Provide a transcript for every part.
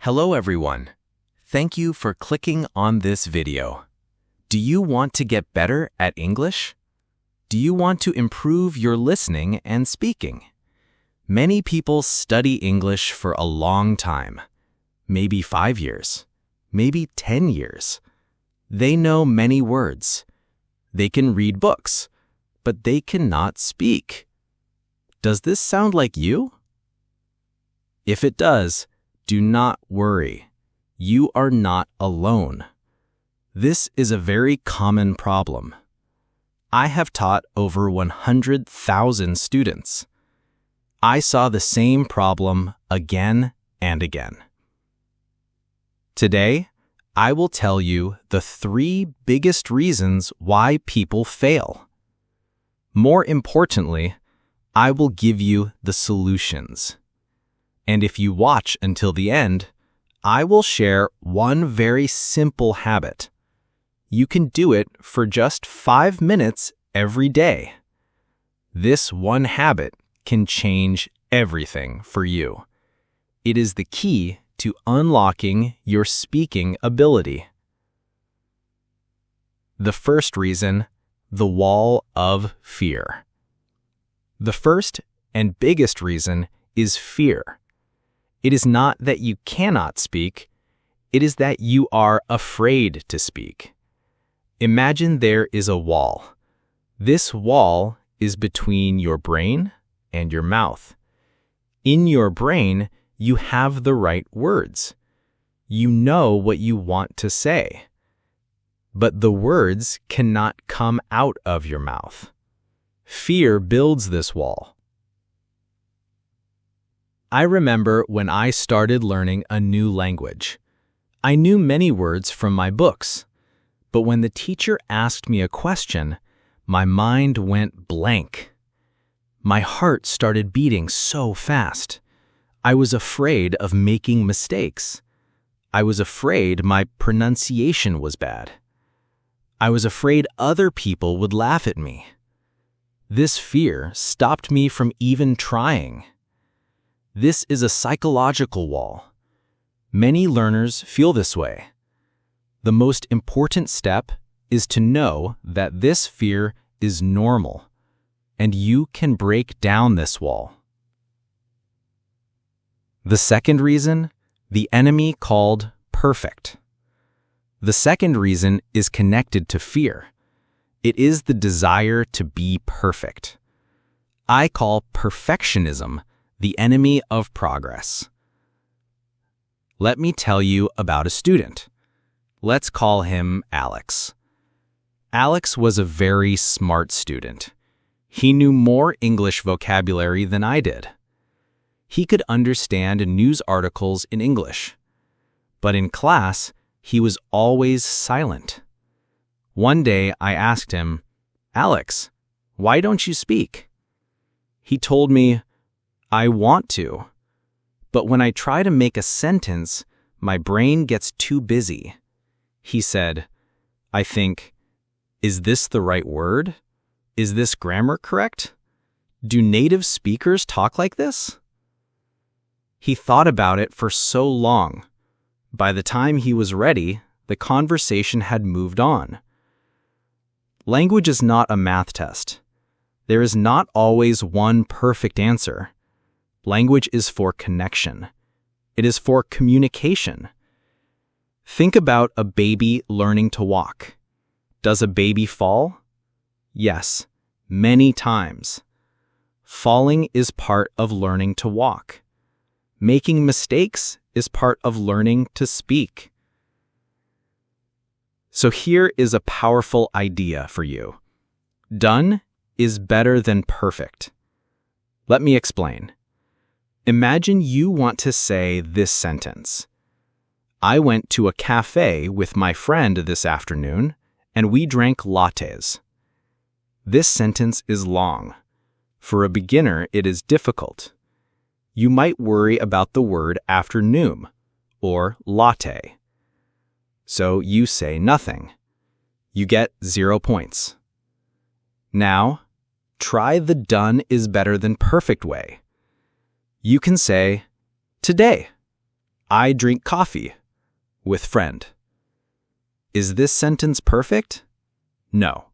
Hello everyone. Thank you for clicking on this video. Do you want to get better at English? Do you want to improve your listening and speaking? Many people study English for a long time, maybe 5 years, maybe 10 years. They know many words. They can read books, but they cannot speak. Does this sound like you? If it does, do not worry. You are not alone. This is a very common problem. I have taught over 100,000 students. I saw the same problem again and again. Today, I will tell you the 3 biggest reasons why people fail. More importantly, I will give you the solutions. And if you watch until the end, I will share one very simple habit. You can do it for just 5 minutes every day. This one habit can change everything for you. It is the key to unlocking your speaking ability. The first reason, the wall of fear. The first and biggest reason is fear. It is not that you cannot speak, it is that you are afraid to speak. Imagine there is a wall. This wall is between your brain and your mouth. In your brain, you have the right words. You know what you want to say. But the words cannot come out of your mouth. Fear builds this wall. I remember when I started learning a new language. I knew many words from my books, but when the teacher asked me a question, my mind went blank. My heart started beating so fast. I was afraid of making mistakes. I was afraid my pronunciation was bad. I was afraid other people would laugh at me. This fear stopped me from even trying. This is a psychological wall. Many learners feel this way. The most important step is to know that this fear is normal, and you can break down this wall. The second reason, the enemy called perfect. The second reason is connected to fear. It is the desire to be perfect. I call perfectionism the enemy of progress. Let me tell you about a student. Let's call him Alex. Alex was a very smart student. He knew more English vocabulary than I did. He could understand news articles in English. But in class, he was always silent. One day I asked him, "Alex, why don't you speak?" He told me, "I want to, but when I try to make a sentence, my brain gets too busy." He said, "I think, is this the right word? Is this grammar correct? Do native speakers talk like this?" He thought about it for so long. By the time he was ready, the conversation had moved on. Language is not a math test. There is not always one perfect answer. Language is for connection. It is for communication. Think about a baby learning to walk. Does a baby fall? Yes, many times. Falling is part of learning to walk. Making mistakes is part of learning to speak. So here is a powerful idea for you. Done is better than perfect. Let me explain. Imagine you want to say this sentence. I went to a cafe with my friend this afternoon, and we drank lattes. This sentence is long. For a beginner, it is difficult. You might worry about the word afternoon, or latte. So you say nothing. You get 0 points. Now, try the done is better than perfect way. You can say, today, I drink coffee with friend. Is this sentence perfect? No.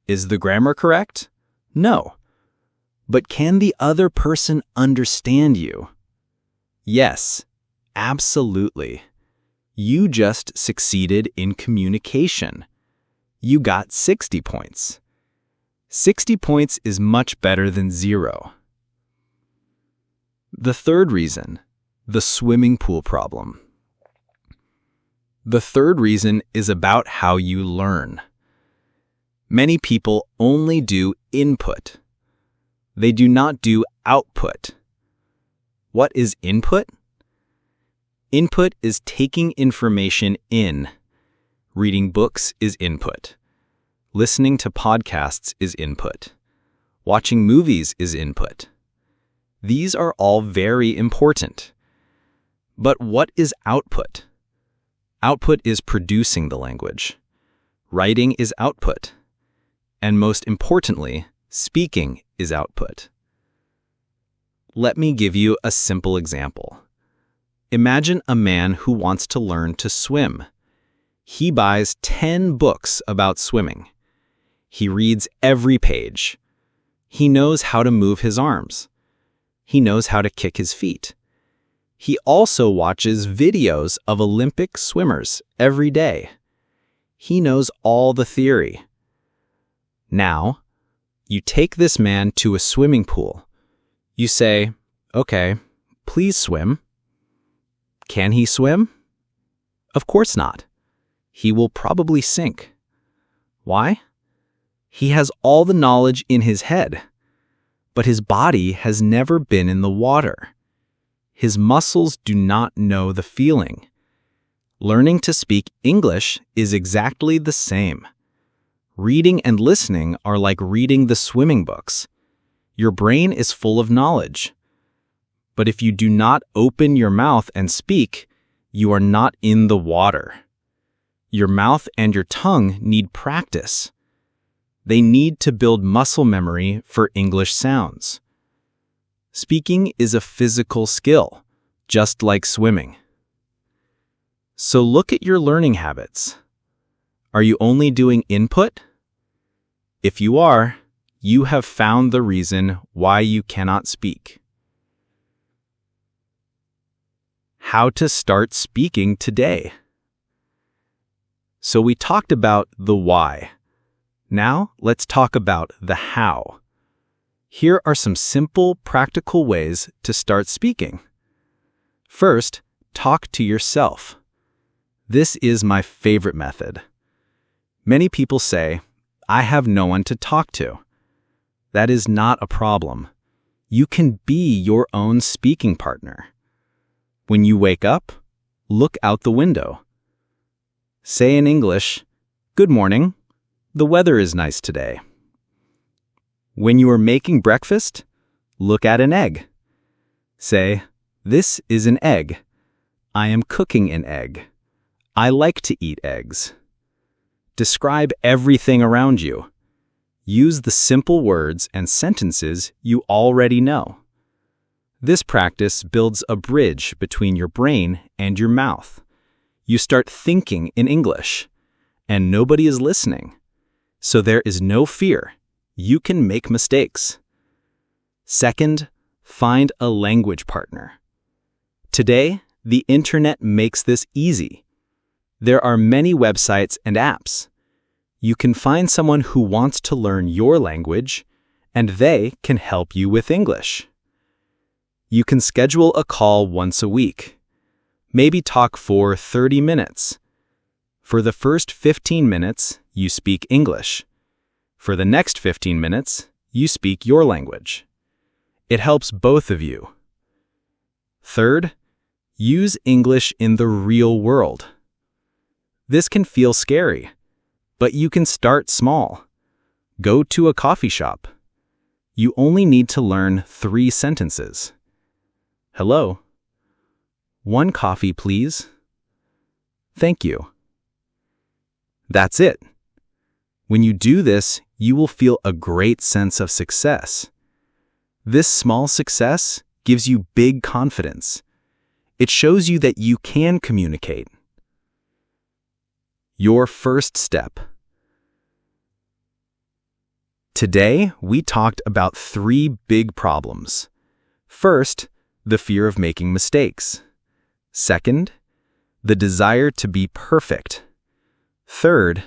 Is the grammar correct? No. But can the other person understand you? Yes, absolutely. You just succeeded in communication. You got 60 points. 60 points is much better than 0. The third reason, the swimming pool problem. The third reason is about how you learn. Many people only do input. They do not do output. What is input? Input is taking information in. Reading books is input. Listening to podcasts is input. Watching movies is input. These are all very important. But what is output? Output is producing the language. Writing is output. And most importantly, speaking is output. Let me give you a simple example. Imagine a man who wants to learn to swim. He buys 10 books about swimming. He reads every page. He knows how to move his arms. He knows how to kick his feet. He also watches videos of Olympic swimmers every day. He knows all the theory. Now, you take this man to a swimming pool. You say, "Okay, please swim." Can he swim? Of course not. He will probably sink. Why? He has all the knowledge in his head, but his body has never been in the water. His muscles do not know the feeling. Learning to speak English is exactly the same. Reading and listening are like reading the swimming books. Your brain is full of knowledge. But if you do not open your mouth and speak, you are not in the water. Your mouth and your tongue need practice. They need to build muscle memory for English sounds. Speaking is a physical skill, just like swimming. So look at your learning habits. Are you only doing input? If you are, you have found the reason why you cannot speak. How to start speaking today. So we talked about the why. Now let's talk about the how. Here are some simple, practical ways to start speaking. First, talk to yourself. This is my favorite method. Many people say, "I have no one to talk to." That is not a problem. You can be your own speaking partner. When you wake up, look out the window. Say in English, "Good morning. The weather is nice today." When you are making breakfast, look at an egg. Say, "This is an egg. I am cooking an egg. I like to eat eggs." Describe everything around you. Use the simple words and sentences you already know. This practice builds a bridge between your brain and your mouth. You start thinking in English, and nobody is listening. So there is no fear. You can make mistakes. Second, find a language partner. Today, the internet makes this easy. There are many websites and apps. You can find someone who wants to learn your language, and they can help you with English. You can schedule a call once a week. Maybe talk for 30 minutes. For the first 15 minutes, you speak English. For the next 15 minutes, you speak your language. It helps both of you. Third, use English in the real world. This can feel scary, but you can start small. Go to a coffee shop. You only need to learn 3 sentences. Hello. 1 coffee, please. Thank you. That's it. When you do this, you will feel a great sense of success. This small success gives you big confidence. It shows you that you can communicate. Your first step. Today, we talked about 3 big problems. First, the fear of making mistakes. Second, the desire to be perfect. Third,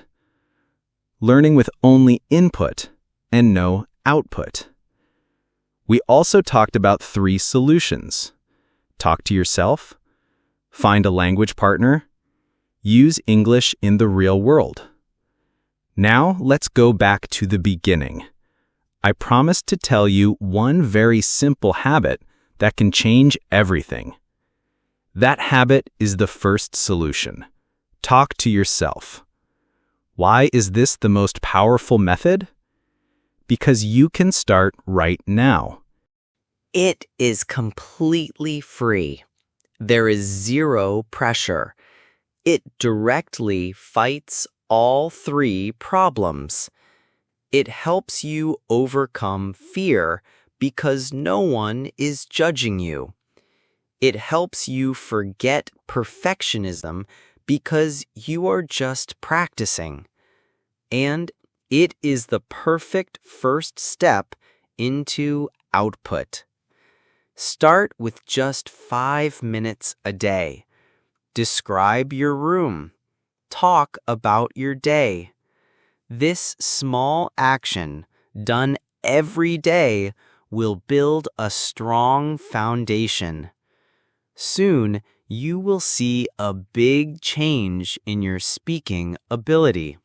learning with only input and no output. We also talked about 3 solutions. Talk to yourself, find a language partner, use English in the real world. Now let's go back to the beginning. I promised to tell you one very simple habit that can change everything. That habit is the first solution. Talk to yourself. Why is this the most powerful method? Because you can start right now. It is completely free. There is zero pressure. It directly fights all 3 problems. It helps you overcome fear because no one is judging you. It helps you forget perfectionism because you are just practicing. And it is the perfect first step into output. Start with just 5 minutes a day. Describe your room. Talk about your day. This small action, done every day, will build a strong foundation. Soon, you will see a big change in your speaking ability.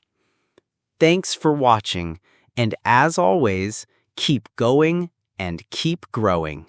Thanks for watching, and as always, keep going and keep growing.